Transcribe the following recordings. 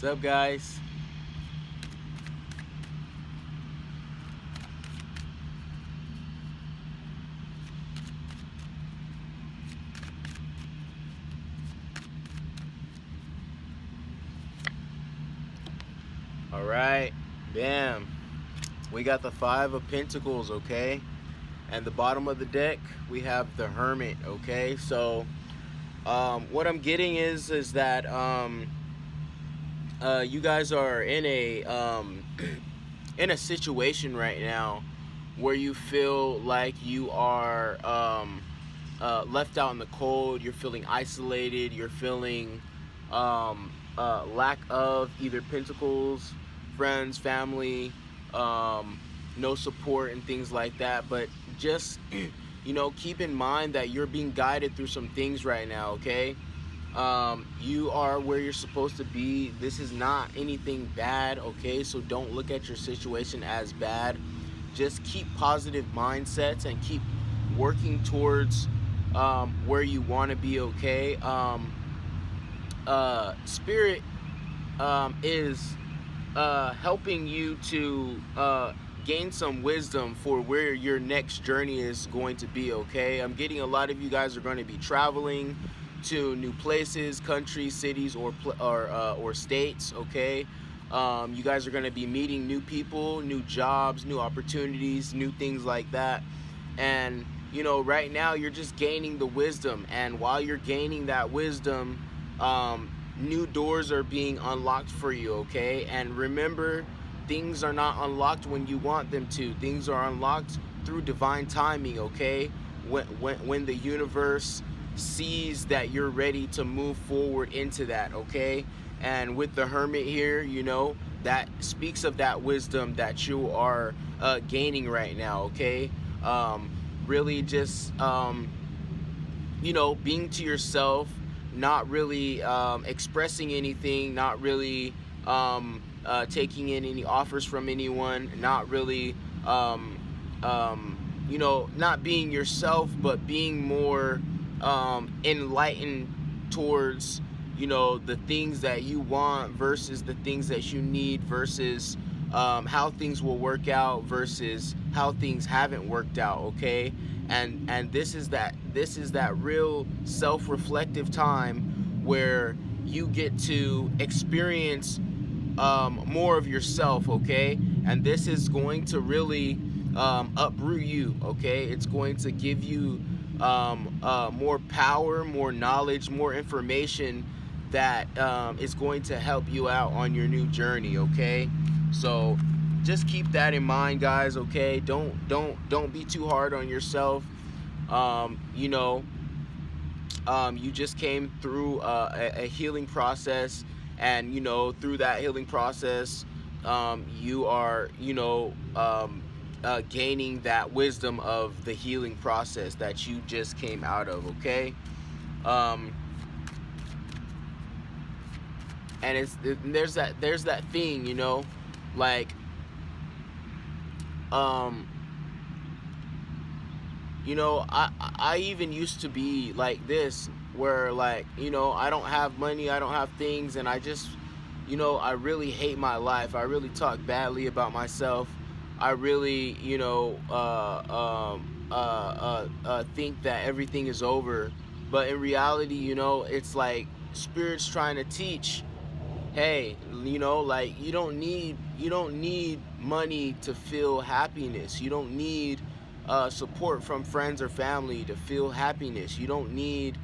What's up, guys? All right, bam. We got the Five of Pentacles, okay? And the bottom of the deck, we have the Hermit, okay? So, what I'm getting is that you guys are in a in a situation right now where you feel like you are left out in the cold. You're feeling isolated. You're feeling lack of either pentacles, friends, family, no support and things like that. But just keep in mind that you're being guided through some things right now, okay? You are where you're supposed to be. This is not anything bad, okay? So don't look at your situation as bad. Just keep positive mindsets and keep working towards where you want to be, okay? Spirit is helping you to gain some wisdom for where your next journey is going to be, okay? I'm getting a lot of you guys are going to be traveling to new places, countries, cities, or states, okay? You guys are going to be meeting new people, new jobs, new opportunities, new things like that. And right now you're just gaining the wisdom, and while you're gaining that wisdom, new doors are being unlocked for you, okay? And remember, things are not unlocked when you want them to. Things are unlocked through divine timing, okay? When the universe sees that you're ready to move forward into that, okay? And with the Hermit here, that speaks of that wisdom that you are gaining right now, okay? Really just being to yourself, not really expressing anything, not really taking in any offers from anyone, not really not being yourself, but being more enlightened towards the things that you want versus the things that you need, versus how things will work out versus how things haven't worked out, okay? And this is that real self-reflective time where you get to experience more of yourself, okay? And this is going to really uproot you, okay? It's going to give you more power, more knowledge, more information that is going to help you out on your new journey, okay? So just keep that in mind, guys, okay? Don't be too hard on yourself. You just came through a healing process, and through that healing process, you are gaining that wisdom of the healing process that you just came out of, okay? And there's that thing, like I even used to be like this, where like I don't have money, I don't have things, and I just I really hate my life. I really talk badly about myself. I really think that everything is over. But in reality, it's like Spirit's trying to teach, hey, like you don't need money to feel happiness. You don't need support from friends or family to feel happiness. You don't need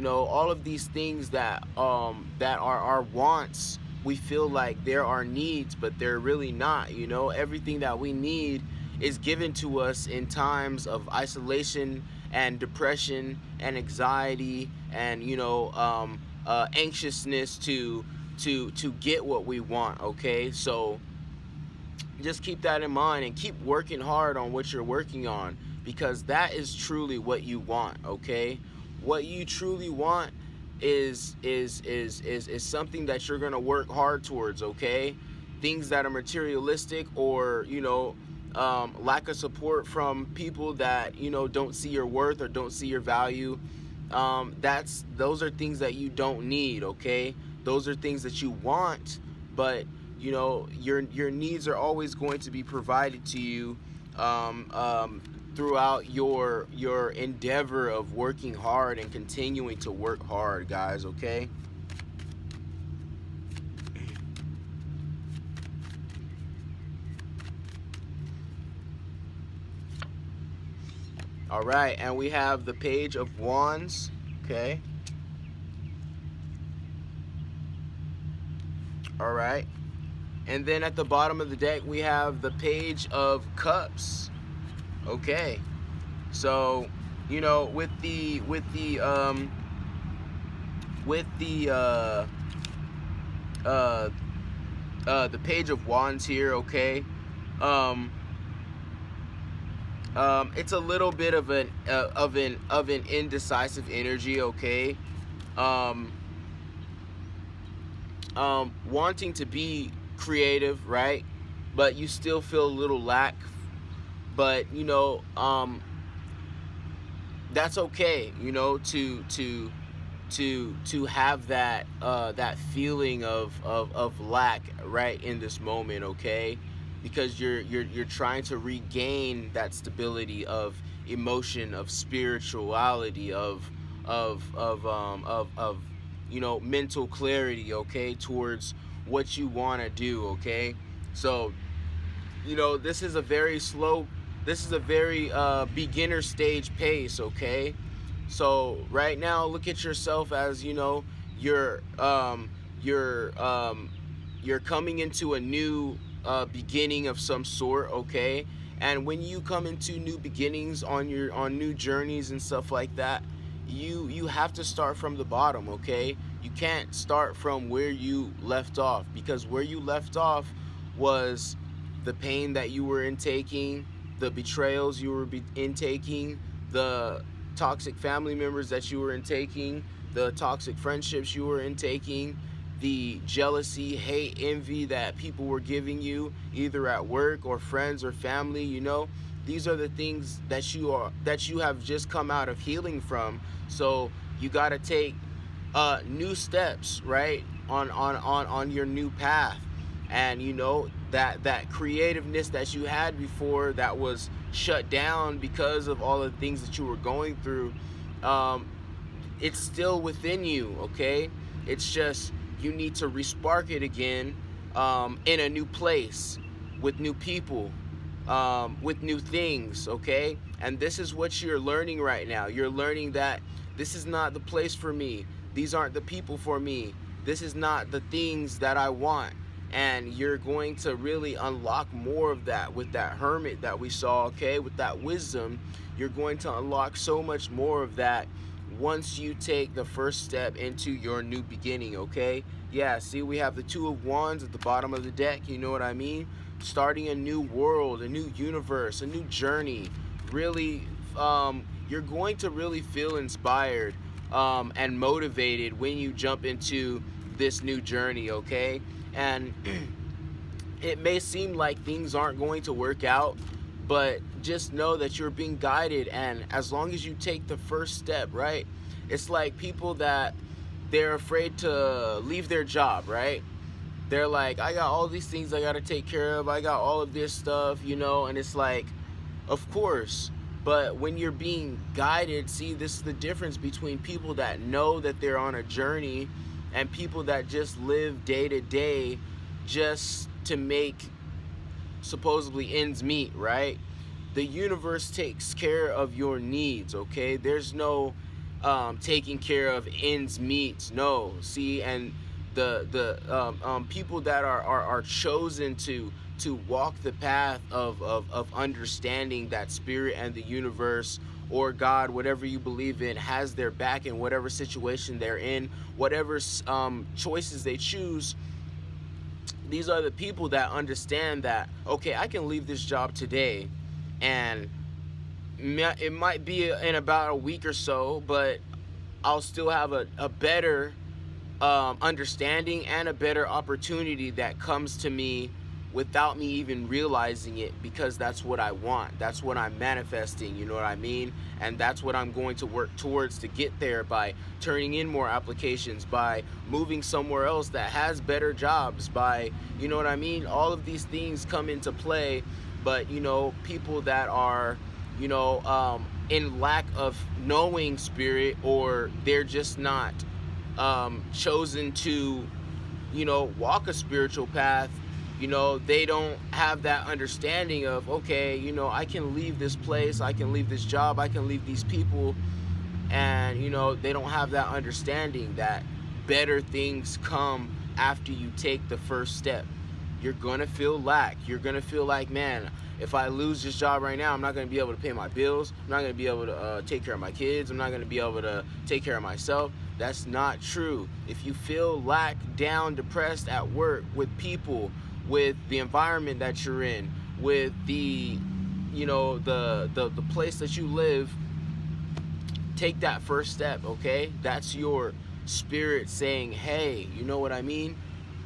all of these things that are our wants. We feel like there are needs, but they're really not. Everything that we need is given to us in times of isolation and depression and anxiety and anxiousness to get what we want, okay? So just keep that in mind and keep working hard on what you're working on, because that is truly what you want, okay? What you truly want is something that you're gonna work hard towards, okay? Things that are materialistic, or lack of support from people that don't see your worth or don't see your value, those are things that you don't need, okay? those are things that you want, but you know, your needs are always going to be provided to you throughout your endeavor of working hard and continuing to work hard, guys. Okay. All right, and we have the Page of Wands. Okay. All right. And then at the bottom of the deck, we have the Page of Cups. Okay. So, you know, with the the Page of Wands here, okay. It's a little bit of an indecisive energy, okay. Um, Wanting to be creative, right? But you still feel a little lack. But you know, that's okay. You know, to have that that feeling of lack right in this moment, okay? Because you're trying to regain that stability of emotion, of spirituality, of you know, mental clarity, okay, towards what you want to do, okay? So, you know, this is a very beginner stage pace, okay? So right now, look at yourself as, you know, you're you're um, you're coming into a new beginning of some sort, okay? And when you come into new beginnings on new journeys and stuff like that, you have to start from the bottom, okay? You can't start from where you left off, because where you left off was the pain that you were intaking, the betrayals you were intaking, the toxic family members that you were intaking, the toxic friendships you were intaking, the jealousy, hate, envy that people were giving you, either at work or friends or family. You know, these are the things that you have just come out of healing from. So you got to take new steps, right, on your new path. And you know, that creativeness that you had before, that was shut down because of all the things that you were going through, it's still within you, okay? It's just you need to respark it again, in a new place, with new people, with new things, okay? And this is what you're learning right now. You're learning that this is not the place for me. These aren't the people for me. This is not the things that I want. And you're going to really unlock more of that with that Hermit that we saw, okay? With that wisdom, you're going to unlock so much more of that once you take the first step into your new beginning, okay? Yeah, see, we have the Two of Wands at the bottom of the deck, you know what I mean? Starting a new world, a new universe, a new journey. Really, you're going to really feel inspired and motivated when you jump into this new journey, okay? And it may seem like things aren't going to work out, but just know that you're being guided. And as long as you take the first step, right? It's like people that they're afraid to leave their job, right? They're like, I got all these things I got to take care of. I got all of this stuff, you know, and it's like, of course. But when you're being guided, see, this is the difference between people that know that they're on a journey and people that just live day to day just to make supposedly ends meet, right? The universe takes care of your needs, okay? There's no taking care of ends meet. No, see, and the people that are chosen to walk the path of understanding that spirit and the universe or God, whatever you believe in, has their back in whatever situation they're in, whatever choices they choose. These are the people that understand that, okay, I can leave this job today and it might be in about a week or so, but I'll still have a better understanding and a better opportunity that comes to me without me even realizing it, because that's what I want. That's what I'm manifesting, you know what I mean? And that's what I'm going to work towards to get there, by turning in more applications, by moving somewhere else that has better jobs, by, you know what I mean? All of these things come into play, but, you know, people that are, you know, in lack of knowing spirit, or they're just not chosen to, you know, walk a spiritual path, you know, they don't have that understanding of, okay, you know, I can leave this place, I can leave this job, I can leave these people, and, you know, they don't have that understanding that better things come after you take the first step. You're gonna feel lack. You're gonna feel like, man, if I lose this job right now, I'm not gonna be able to pay my bills. I'm not gonna be able to take care of my kids. I'm not gonna be able to take care of myself. That's not true. If you feel lack, down, depressed at work, with people, with the environment that you're in, with the, you know, the place that you live, take that first step, okay? That's your spirit saying, hey, you know what I mean?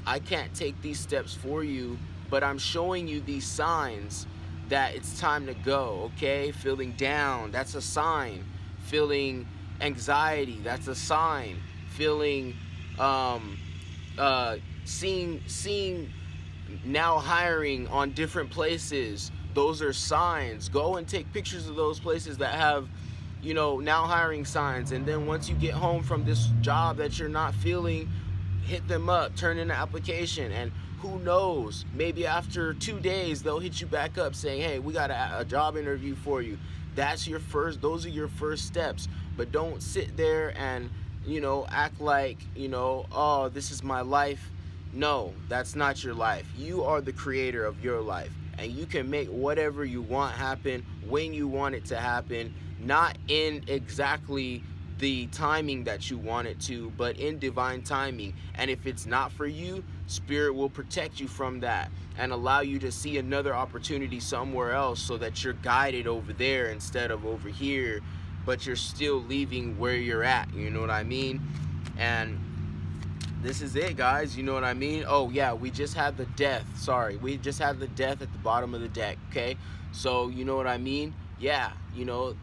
I can't take these steps for you, but I'm showing you these signs that it's time to go, okay? Feeling down, that's a sign. Feeling anxiety, that's a sign. Feeling, seeing now hiring on different places, those are signs. Go and take pictures of those places that have, you know, now hiring signs. And then once you get home from this job that you're not feeling, hit them up, turn in an application, and who knows, maybe after 2 days they'll hit you back up saying, hey, we got a job interview for you. That's your first, those are your first steps. But don't sit there and, you know, act like, you know, oh, this is my life. No, that's not your life. You are the creator of your life, and you can make whatever you want happen when you want it to happen, not in exactly the timing that you want it to, but in divine timing. And if it's not for you, spirit will protect you from that and allow you to see another opportunity somewhere else, so that you're guided over there instead of over here, but you're still leaving where you're at, you know what I mean? And this is it, guys, you know what I mean? Oh yeah, we just had the death. Sorry, we just had the death at the bottom of the deck, okay? So you know what I mean? Yeah, you know,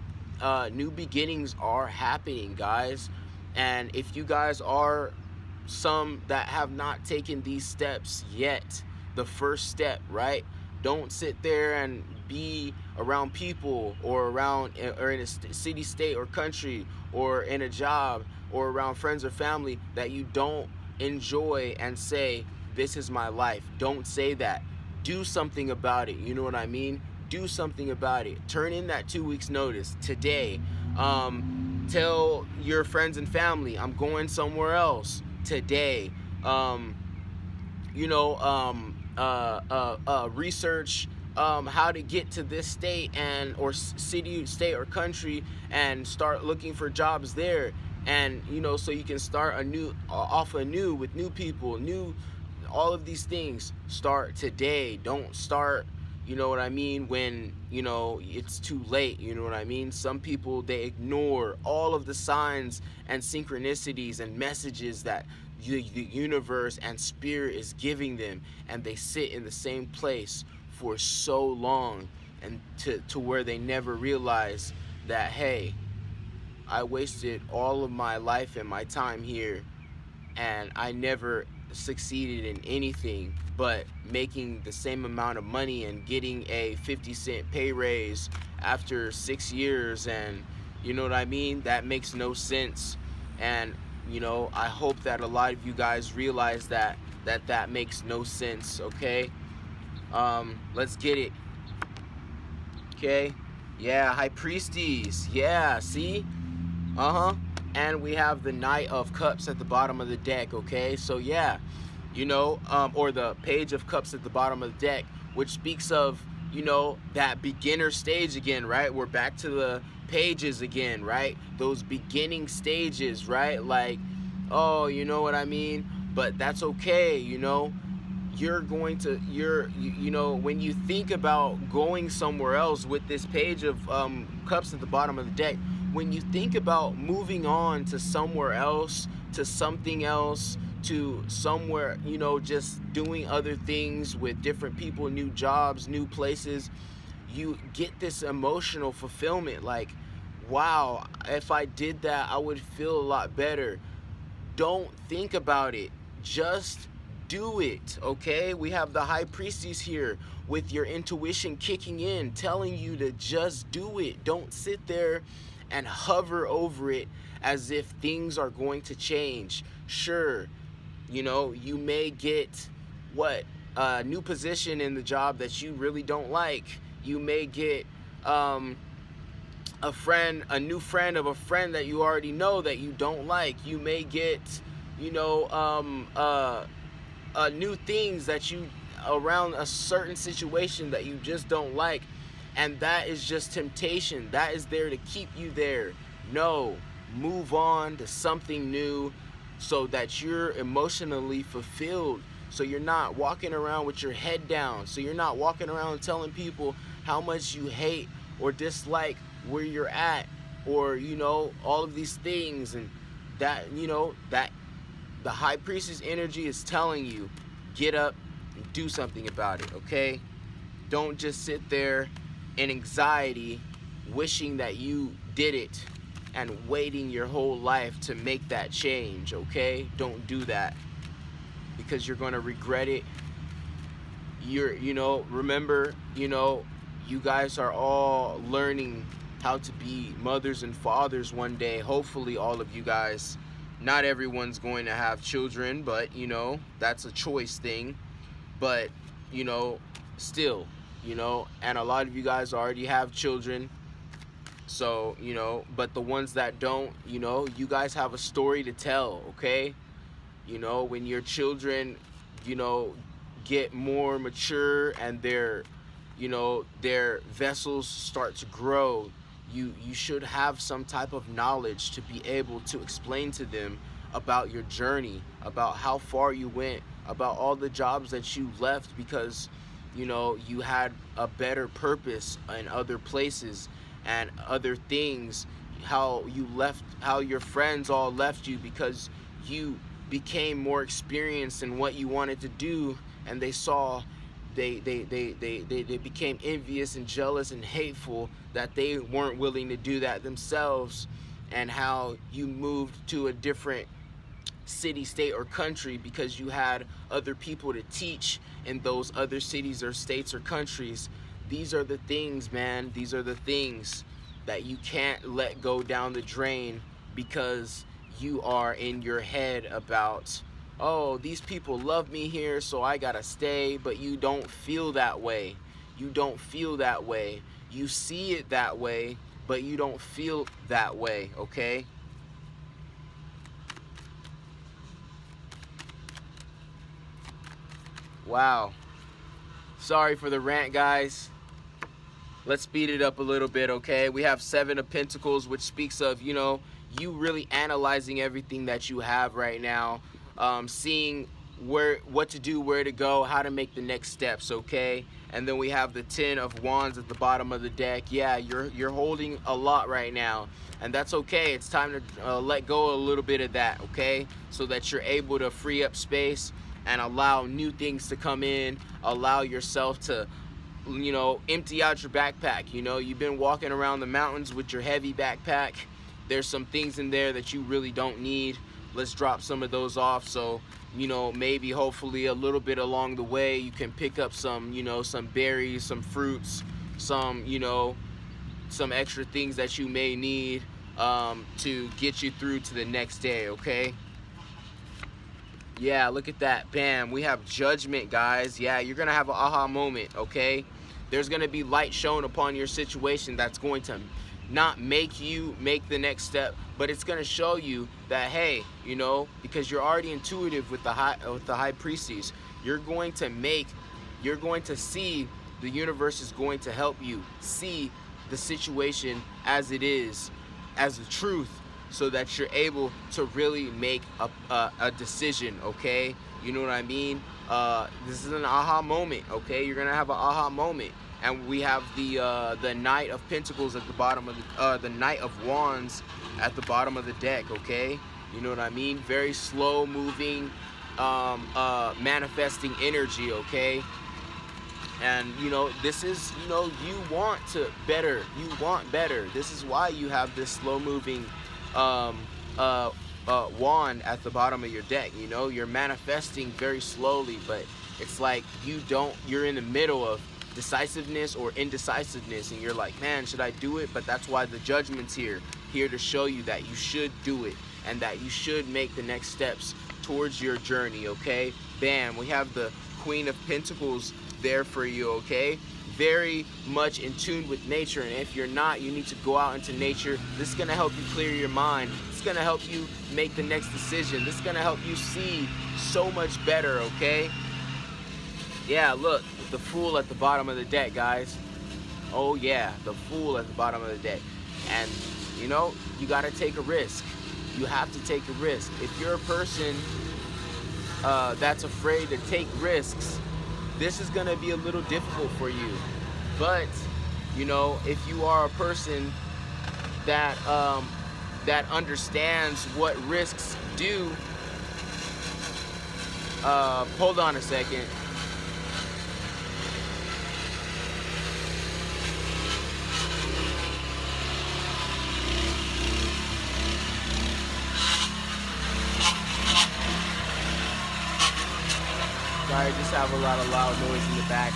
new beginnings are happening, guys. And if you guys are some that have not taken these steps yet, the first step, right? Don't sit there and be around people, or around, or in a city, state, or country, or in a job, or around friends or family that you don't enjoy, and say, this is my life. Don't say that. Do something about it, you know what I mean? Do something about it. Turn in that 2 weeks notice today. Tell your friends and family, I'm going somewhere else today. You know, research how to get to this state, and or city, state, or country, and start looking for jobs there. And, you know, so you can start off anew with new people, all of these things. Start today. Don't start, you know what I mean, when, you know, it's too late, you know what I mean? Some people, they ignore all of the signs and synchronicities and messages that the universe and spirit is giving them, and they sit in the same place for so long, and to where they never realize that, hey, I wasted all of my life and my time here, and I never succeeded in anything but making the same amount of money and getting a 50-cent pay raise after 6 years. And you know what I mean? That makes no sense. And, you know, I hope that a lot of you guys realize that makes no sense, okay? Let's get it. Okay? Yeah, High Priestess. Yeah, see? And we have the Knight of Cups at the bottom of the deck, okay? So yeah, you know, or the Page of Cups at the bottom of the deck, which speaks of, you know, that beginner stage again, right? We're back to the pages again, right? Those beginning stages, right? Like, oh, you know what I mean? But that's okay, you know? You're going to, you know, when you think about going somewhere else with this Page of Cups at the bottom of the deck, when you think about moving on to somewhere else, to something else, to somewhere, you know, just doing other things with different people, new jobs, new places, you get this emotional fulfillment. Like, wow, if I did that, I would feel a lot better. Don't think about it. Just do it, okay? We have the high priestess here with your intuition kicking in, telling you to just do it. Don't sit there and hover over it as if things are going to change. Sure, you know, you may get a new position in the job that you really don't like. You may get a new friend of a friend that you already know that you don't like. You may get, you know, new things that you around a certain situation that you just don't like, and that is just temptation. That is there to keep you there. No, move on to something new so that you're emotionally fulfilled, so you're not walking around with your head down, so you're not walking around telling people how much you hate or dislike where you're at, or, you know, all of these things. And that, you know, that the high priestess energy is telling you, get up and do something about it, okay? Don't just sit there in anxiety wishing that you did it and waiting your whole life to make that change, okay? Don't do that, because you're going to regret it. You know, remember, you know, you guys are all learning how to be mothers and fathers one day. Hopefully all of you guys. Not everyone's going to have children, but, you know, that's a choice thing. But, you know, still, you know, and a lot of you guys already have children. So, you know, but the ones that don't, you know, you guys have a story to tell, okay? You know, when your children, you know, get more mature and their, you know, their vessels start to grow, you should have some type of knowledge to be able to explain to them about your journey, about how far you went, about all the jobs that you left because, you know, you had a better purpose in other places and other things, how you left, how your friends all left you because you became more experienced in what you wanted to do, and they saw they became envious and jealous and hateful that they weren't willing to do that themselves, and how you moved to a different city, state, or country because you had other people to teach in those other cities or states or countries. These are the things, man. These are the things that you can't let go down the drain because you are in your head about, oh, these people love me here, so I gotta stay. But you don't feel that way. You don't feel that way. You see it that way, but you don't feel that way, okay? Wow. Sorry for the rant, guys. Let's speed it up a little bit, okay? We have Seven of Pentacles, which speaks of, you know, you really analyzing everything that you have right now, seeing what to do, where to go, how to make the next steps, okay? And then we have the Ten of Wands at the bottom of the deck. Yeah, you're holding a lot right now, and that's okay. It's time to let go a little bit of that, okay? So that you're able to free up space and allow new things to come in, allow yourself to, you know, empty out your backpack. You know, you've been walking around the mountains with your heavy backpack. There's some things in there that you really don't need. Let's drop some of those off, so, you know, maybe hopefully a little bit along the way you can pick up some, you know, some berries, some fruits, some, you know, some extra things that you may need to get you through to the next day, okay? Yeah, look at that. Bam. We have Judgment, guys. Yeah, you're going to have an aha moment, okay? There's going to be light shown upon your situation that's going to not make you make the next step, but it's going to show you that, hey, you know, because you're already intuitive with the high priestess, you're going to see the universe is going to help you see the situation as it is, as the truth, so that you're able to really make a decision, okay? You know what I mean? This is an aha moment, okay? You're gonna have an aha moment. And we have the Knight of Pentacles at the bottom of the Knight of Wands at the bottom of the deck, okay? You know what I mean? Very slow moving, manifesting energy, okay? And you know, this is, you know, you want to better, you want better. This is why you have this slow moving um, wand at the bottom of your deck. You know, you're manifesting very slowly, but it's like you're in the middle of decisiveness or indecisiveness, and you're like, man, should I do it? But that's why the Judgment's here to show you that you should do it, and that you should make the next steps towards your journey, okay? Bam, we have the Queen of Pentacles there for you, okay? Very much in tune with nature, and if you're not, you need to go out into nature. This is going to help you clear your mind. It's going to help you make the next decision. This is going to help you see so much better, okay? Yeah, look, the Fool at the bottom of the deck, guys. Oh yeah, the Fool at the bottom of the deck. And you know, you got to take a risk. You have to take a risk. If you're a person that's afraid to take risks, this is going to be a little difficult for you. But you know, if you are a person that that understands what risks do, hold on a second. Sorry, I just have a lot of loud noise in the back.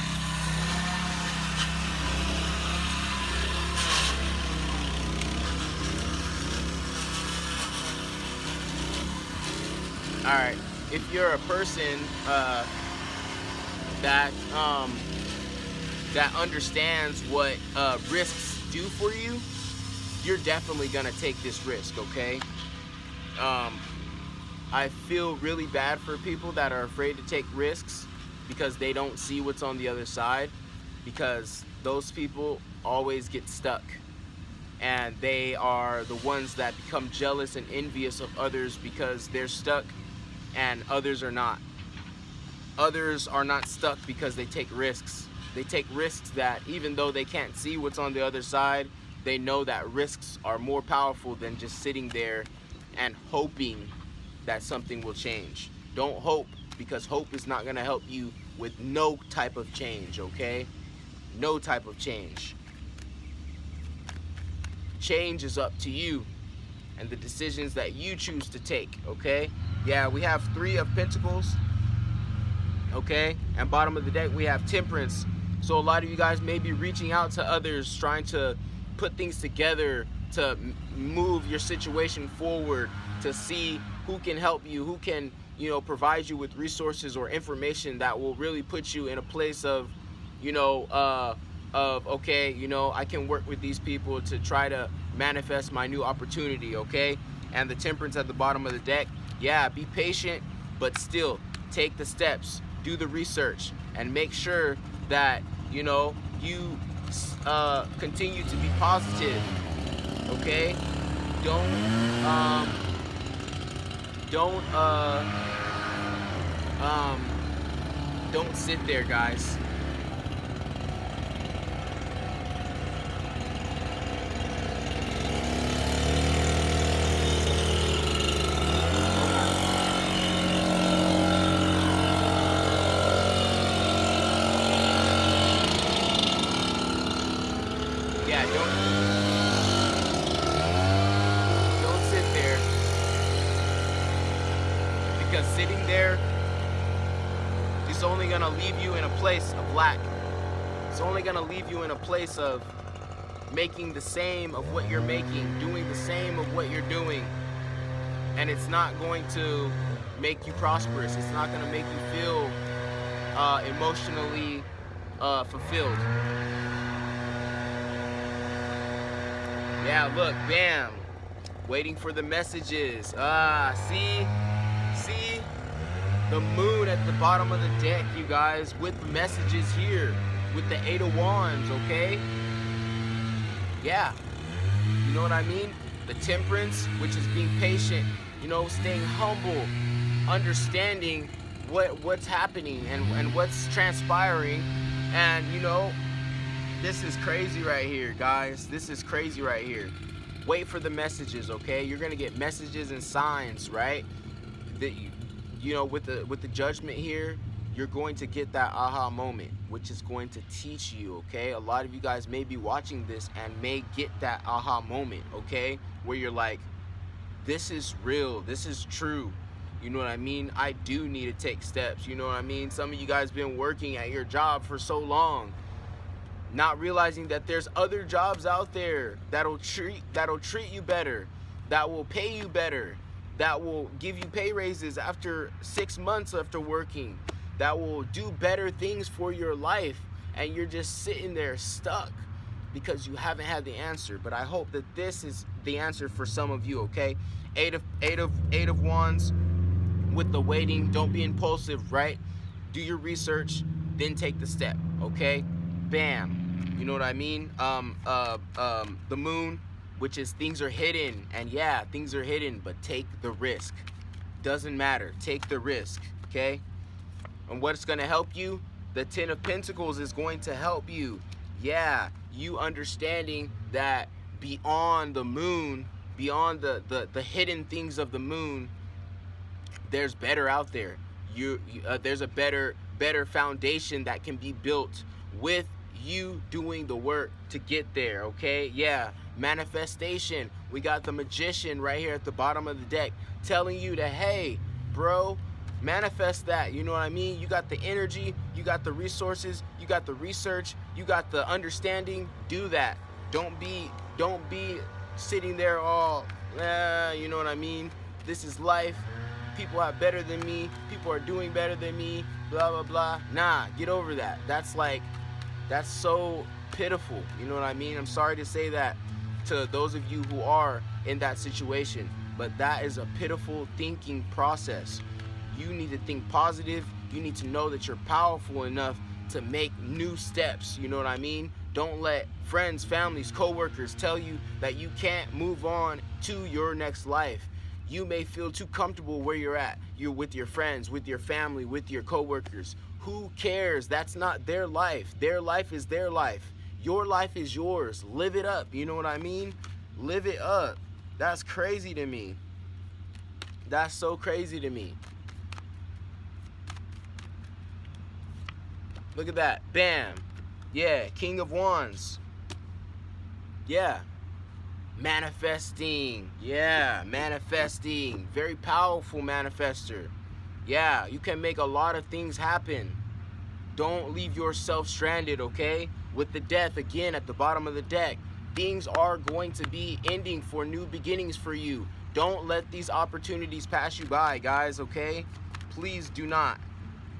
Alright, if you're a person that understands what risks do for you, you're definitely gonna take this risk, okay? I feel really bad for people that are afraid to take risks because they don't see what's on the other side, because those people always get stuck, and they are the ones that become jealous and envious of others because they're stuck and others are not. Others are not stuck because they take risks. They take risks that, even though they can't see what's on the other side, they know that risks are more powerful than just sitting there and hoping that something will change. Don't hope, because hope is not going to help you with no type of change, okay? No type of change. Change is up to you and the decisions that you choose to take, okay? Yeah, we have Three of Pentacles, okay? And bottom of the deck, we have Temperance. So a lot of you guys may be reaching out to others, trying to put things together to move your situation forward, to see who can help you, who can, you know, provide you with resources or information that will really put you in a place of, you know, okay, you know, I can work with these people to try to manifest my new opportunity, okay? And the Temperance at the bottom of the deck, yeah, be patient, but still take the steps, do the research, and make sure that, you know, you continue to be positive, okay? Don't sit there, guys. Yeah, don't sit there, because sitting there is only gonna leave you in a place of lack. It's only gonna leave you in a place of making the same of what you're making, doing the same of what you're doing, and it's not going to make you prosperous. It's not gonna make you feel emotionally fulfilled. Yeah, look, bam, waiting for the messages. See the Moon at the bottom of the deck, you guys, with messages here, with the Eight of Wands, okay? Yeah, you know what I mean? The Temperance, which is being patient, you know, staying humble, understanding what's happening and what's transpiring. And you know, this is crazy right here, guys. This is crazy right here. Wait for the messages, okay? You're gonna get messages and signs, right? you know, with the Judgment here, you're going to get that aha moment, which is going to teach you, okay? A lot of you guys may be watching this and may get that aha moment, okay? Where you're like, this is real, this is true. You know what I mean? I do need to take steps, you know what I mean? Some of you guys been working at your job for so long, not realizing that there's other jobs out there that'll treat you better, that will pay you better, that will give you pay raises after 6 months after working, that will do better things for your life, and you're just sitting there stuck because you haven't had the answer. But I hope that this is the answer for some of you, okay? Eight of Wands with the waiting. Don't be impulsive, right? Do your research, then take the step, okay? Bam. You know what I mean? The Moon, which is things are hidden, and yeah, things are hidden, but take the risk. Doesn't matter. Take the risk, okay? And what's going to help you? The Ten of Pentacles is going to help you. Yeah, you understanding that beyond the moon, beyond the hidden things of the moon, there's better out there. There's a better foundation that can be built with you doing the work to get there, okay? Yeah, manifestation. We got the Magician right here at the bottom of the deck telling you that, hey, bro, manifest that. You know what I mean? You got the energy, you got the resources, you got the research, you got the understanding. Do that. Don't be sitting there all, you know what I mean? This is life. People are better than me. People are doing better than me. Blah, blah, blah. Nah, get over that. That's so pitiful. You know what I mean? I'm sorry to say that to those of you who are in that situation, but that is a pitiful thinking process. You need to think positive. You need to know that you're powerful enough to make new steps. You know what I mean? Don't let friends, families, co-workers tell you that you can't move on to your next life. You may feel too comfortable where you're at. You're with your friends, with your family, with your co-workers. Who cares? That's not their life. Their life is their life. Your life is yours. Live it up. You know what I mean? Live it up. That's crazy to me. That's so crazy to me. Look at that. Bam. Yeah, King of Wands. Yeah. Manifesting. Yeah, manifesting. Very powerful manifester. Yeah, you can make a lot of things happen. Don't leave yourself stranded, okay? With the Death, again, at the bottom of the deck, things are going to be ending for new beginnings for you. Don't let these opportunities pass you by, guys, okay? Please do not.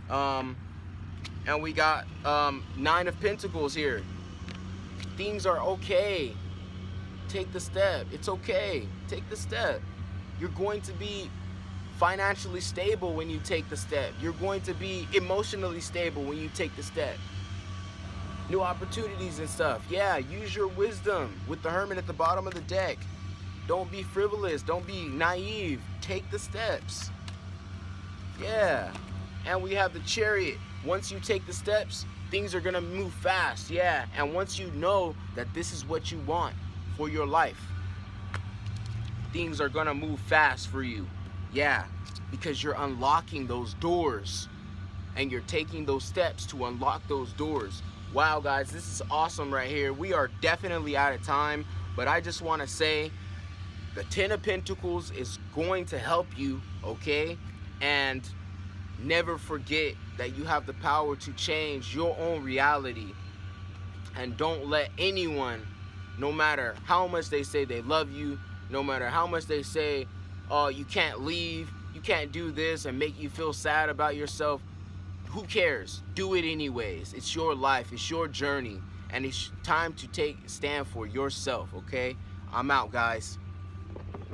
And we got Nine of Pentacles here. Things are okay. Take the step. It's okay. Take the step. You're going to be financially stable when you take the step. You're going to be emotionally stable when you take the step. New opportunities and stuff. Yeah, use your wisdom with the Hermit at the bottom of the deck. Don't be frivolous. Don't be naive. Take the steps. Yeah. And we have the Chariot. Once you take the steps, things are going to move fast. Yeah. And once you know that this is what you want for your life, things are going to move fast for you. Yeah. Because you're unlocking those doors and you're taking those steps to unlock those doors. Wow, guys, this is awesome right here. We are definitely out of time, but I just want to say the Ten of Pentacles is going to help you, okay? And never forget that you have the power to change your own reality. And don't let anyone, no matter how much they say they love you, no matter how much they say, oh, you can't leave, you can't do this, and make you feel sad about yourself. Who cares? Do it anyways. It's your life. It's your journey. And it's time to stand for yourself, okay? I'm out, guys.